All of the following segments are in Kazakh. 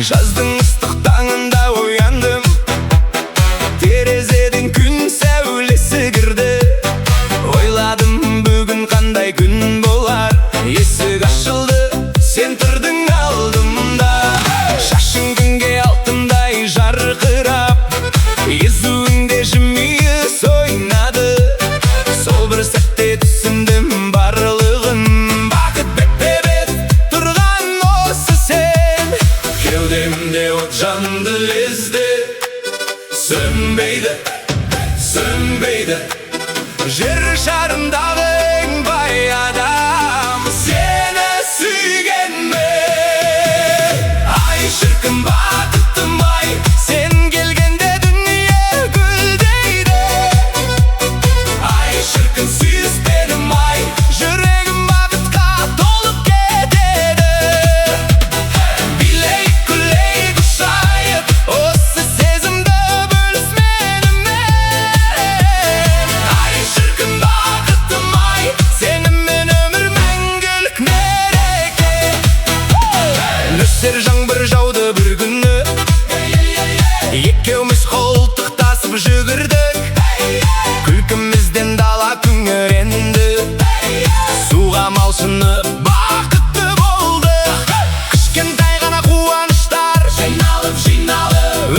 Жаздың ыстық таңында ояндым, терезеден күн сәулесі кірді. Ойладым, бүгін қандай күн болар. Есік ашылды, сен тұрдың алдымда. Шашың күнге алтындай жарқырап, езуіңде жымиыс ойнады. Сол бір сәтте түсіндім барлығын. Бақыт бет-бет тұрған осы сен. Кеудемде от жанды лезде, сөнбейді, сөнбейді. Жер шарындағы ең бай адам сені сүйгенме. Ай шіркін бақыттым ай, сен келгенде дүние гүлдейді. Ай шіркін сүйіспенім ай, жүрегім бақытқа толып кетеді. Билейік күлейік ұшайық, осы сезімді бөліс менімен. Ай шіркін бақыттым ай, сенімен өмір мәңгілік мереке. Нөсер жаңбыр жауды бір күні, екеуміз қолтықтасып жүгірдік. Күлкімізден дала күңіренді, суға малшынып бақытты болдық. Кішкентай ғана қуаныштар жиналып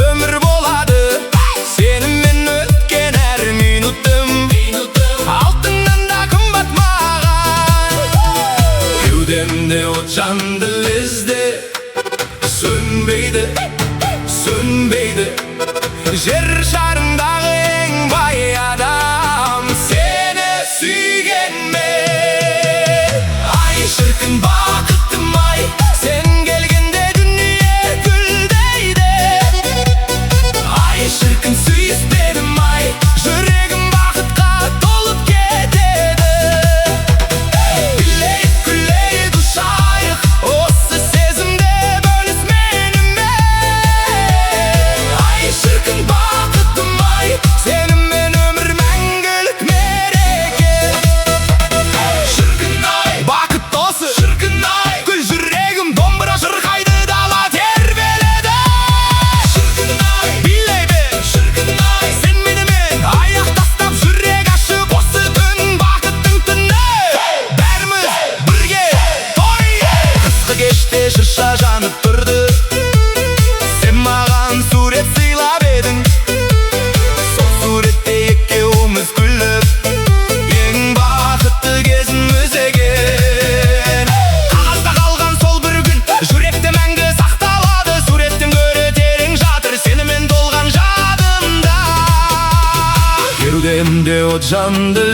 өмір болады. Сенімен өткен әр минутым алтыннан да қымбат маған. Кеудемде от жанды лезде, сөнбейді, сөнбейді. Жер шарындағы ең бай адам сені сүйгенме. Ай шіркін бақыттым ай, сен келгенде дүние гүлдейді. Ай шіркін сүйіспенім ай, жүрегім бақытқа толып кетеді. Билейік күлейік ұшайық, осы сезімде бөліс менімен. Ай шіркін бақыттым ай, сенімен өмір мәңгілік мереке. Шіркін ай, бақыт осы шіркін ай, гүл жүрегім домбыра шырқайды, дала тербеледі. Шіркін ай, билей бер шіркін ай, сен менімен аяқ тастап жүрек ашып, осы түн бақыттың түні. Бәріміз бірге той. Қысқы кеште шырша жанып тұрды, сен маған сурет сыйлап едің. Сол суретте екеуміз күліп, ең бақытты кезіміз екен. Қағазда қалған сол бір күн жүректе мәңгі сақталады. Суреттен гөрі терең жатыр сенімен толған жадымда. Кеудемде от жанды